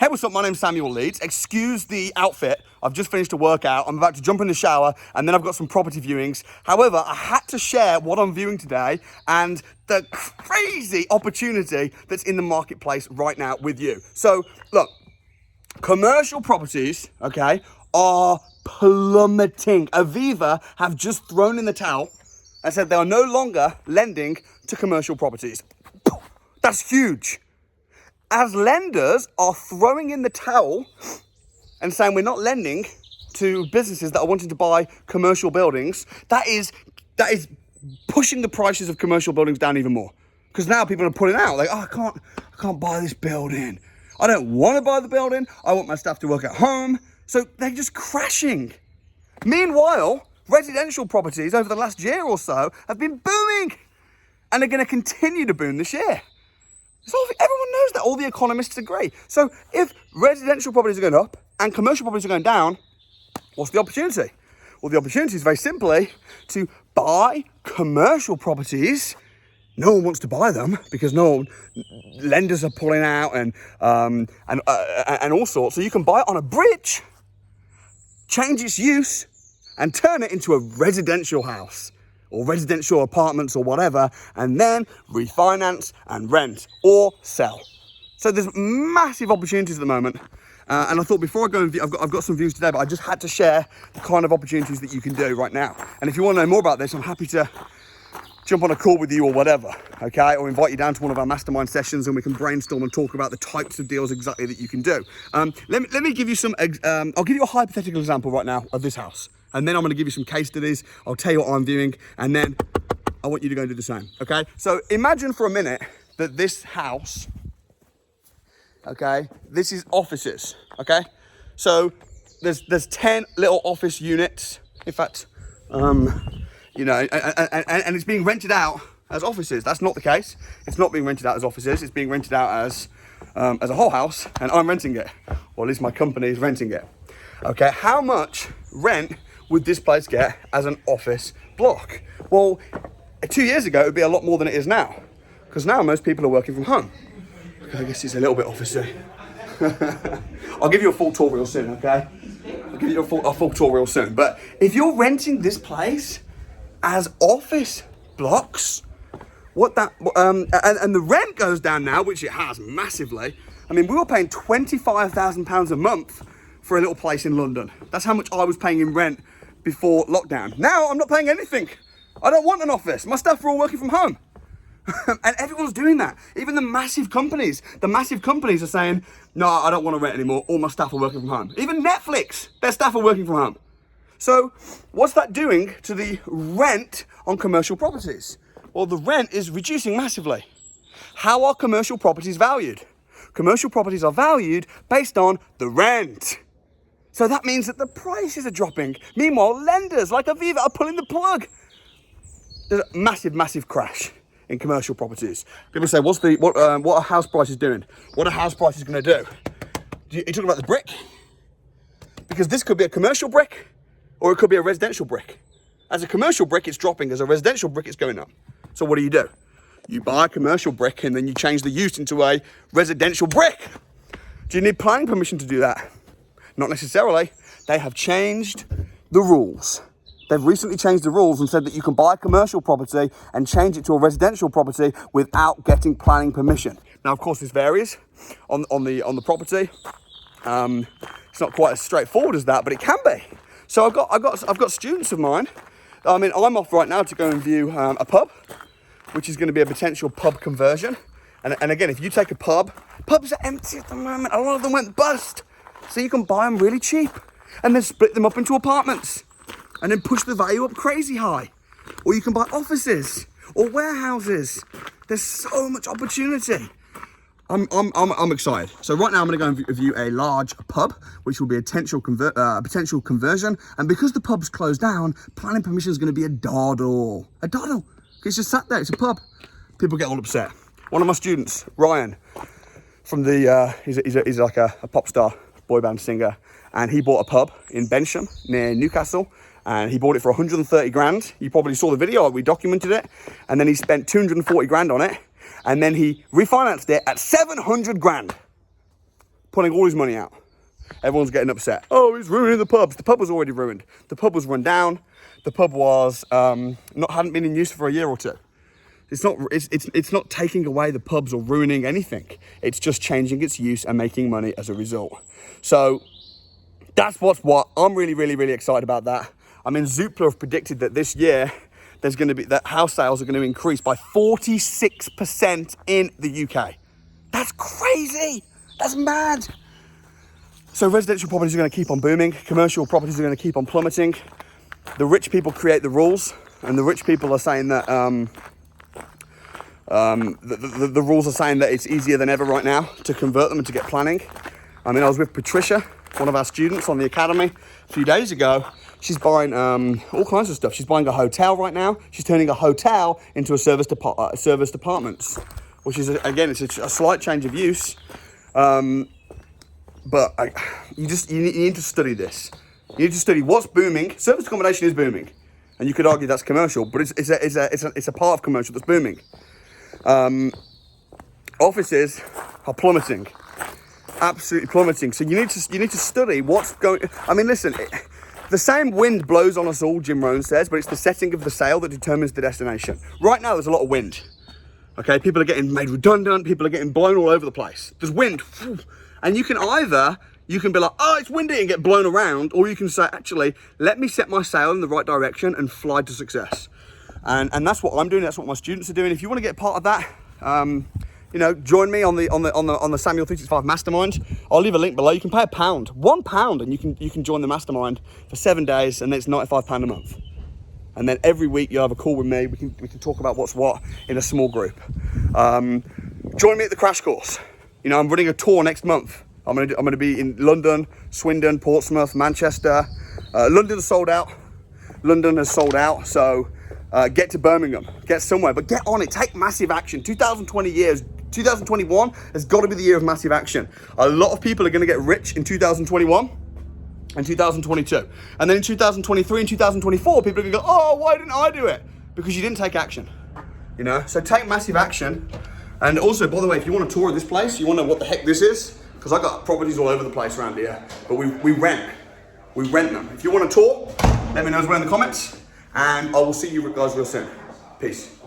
Hey, what's up? My name's Samuel Leeds. Excuse the outfit. I've just finished a workout. I'm about to jump in the shower and then I've got some property viewings. However, I had to share what I'm viewing today and the crazy opportunity that's in the marketplace right now with you. So, look, commercial properties, okay, are plummeting. Aviva have just thrown in the towel and said they are no longer lending to commercial properties. That's huge. As lenders are throwing in the towel and saying we're not lending to businesses that are wanting to buy commercial buildings, that is pushing the prices of commercial buildings down even more. Because now people are pulling out, like, oh, I can't buy this building. I don't want to buy the building. I want my staff to work at home. So they're just crashing. Meanwhile, residential properties over the last year or so have been booming, and they're going to continue to boom this year. So everyone knows that, all the economists agree. So if residential properties are going up and commercial properties are going down, what's the opportunity? Well, the opportunity is very simply to buy commercial properties. No one wants to buy them because lenders are pulling out and all sorts. So you can buy it on a bridge, change its use, and turn it into a residential house or residential apartments or whatever, and then refinance and rent or sell. So there's massive opportunities at the moment. And I thought before I go and view, I've got some views today, but I just had to share the kind of opportunities that you can do right now. And if you want to know more about this, I'm happy to jump on a call with you or whatever, okay? Or invite you down to one of our mastermind sessions and we can brainstorm and talk about the types of deals exactly that you can do. Let me give you some, I'll give you a hypothetical example right now of this house. And then I'm gonna give you some case studies. I'll tell you what I'm viewing, and then I want you to go and do the same, okay? So imagine for a minute that this house, okay, this is offices, okay? So there's 10 little office units. In fact, you know, and it's being rented out as offices. That's not the case. It's not being rented out as offices. It's being rented out as a whole house, and I'm renting it, or at least my company is renting it. Okay, how much rent would this place get as an office block? Well, 2 years ago, it would be a lot more than it is now, because now most people are working from home. I guess it's a little bit officey. I'll give you a full tour real soon, okay? I'll give you a full tour real soon. But if you're renting this place as office blocks, and the rent goes down now, which it has massively. I mean, we were paying £25,000 a month for a little place in London. That's how much I was paying in rent before lockdown. Now I'm not paying anything. I don't want an office. My staff are all working from home. And everyone's doing that. Even the massive companies are saying, no, I don't want to rent anymore. All my staff are working from home. Even Netflix, their staff are working from home. So what's that doing to the rent on commercial properties? Well, the rent is reducing massively. How are commercial properties valued? Commercial properties are valued based on the rent. So that means that the prices are dropping. Meanwhile, lenders like Aviva are pulling the plug. There's a massive, massive crash in commercial properties. People say, what are house prices doing? What are house prices going to do? You're talking about the brick? Because this could be a commercial brick or it could be a residential brick. As a commercial brick, it's dropping. As a residential brick, it's going up. So what do? You buy a commercial brick and then you change the use into a residential brick. Do you need planning permission to do that? Not necessarily. They have changed the rules. They've recently changed the rules and said that you can buy a commercial property and change it to a residential property without getting planning permission. Now, of course, this varies on the property. It's not quite as straightforward as that, but it can be. So I've got students of mine. I mean, I'm off right now to go and view a pub, which is going to be a potential pub conversion. And again, if you take a pub, pubs are empty at the moment. A lot of them went bust. So you can buy them really cheap and then split them up into apartments and then push the value up crazy high. Or you can buy offices or warehouses. There's so much opportunity. I'm excited. So right now I'm going to go and view a large pub, which will be a potential conversion. And because the pub's closed down, planning permission is going to be a doddle. A doddle. It's just sat there. It's a pub. People get all upset. One of my students, Ryan, from he's like a pop star boy band singer, and he bought a pub in Bensham near Newcastle, and he bought it for 130 grand. You probably saw the video, we documented it, and then he spent 240 grand on it, and then he refinanced it at 700 grand. pulling all his money out. Everyone's getting upset. Oh, he's ruining the pubs. The pub was already ruined. The pub was run down. The pub was hadn't been in use for a year or two. It's not taking away the pubs or ruining anything. It's just changing its use and making money as a result. So that's what I'm really, really, really excited about that. I mean, Zoopla have predicted that this year that house sales are going to increase by 46% in the UK. That's crazy. That's mad. So residential properties are going to keep on booming. Commercial properties are going to keep on plummeting. The rich people create the rules, and the rich people are saying that the rules are saying that it's easier than ever right now to convert them and to get planning. I mean, I was with Patricia, one of our students on the academy, a few days ago. She's buying all kinds of stuff. She's buying a hotel right now. She's turning a hotel into a service apartments, which is, again, it's a slight change of use. But you need to study this. You need to study what's booming. Service accommodation is booming, and you could argue that's commercial, but it's a part of commercial that's booming. Offices are plummeting, absolutely plummeting. So you need to study what's going. I mean, listen, the same wind blows on us all, Jim Rohn says, but it's the setting of the sail that determines the destination. Right now, there's a lot of wind. Okay, people are getting made redundant. People are getting blown all over the place. There's wind. And you can be like, oh, it's windy, and get blown around, or you can say, actually, let me set my sail in the right direction and fly to success. And that's what I'm doing. That's what my students are doing. If you want to get part of that, join me on the Samuel 365 Mastermind. I'll leave a link below. You can pay £1, and you can join the Mastermind for 7 days, and it's £95 a month. And then every week you'll have a call with me. We can talk about what's what in a small group. Join me at the crash course. I'm running a tour next month. I'm gonna be in London, Swindon, Portsmouth, Manchester. London has sold out. So get to Birmingham, get somewhere, but get on it. Take massive action. 2021 has got to be the year of massive action. A lot of people are going to get rich in 2021 and 2022, and then in 2023 and 2024, people are going to go, oh, why didn't I do it? Because you didn't take action. So take massive action. And also, by the way, if you want a tour of this place, you want to know what the heck this is, because I've got properties all over the place around here, but we rent them. If you want a tour, let me know as well in the comments, and I will see you guys real soon. Peace.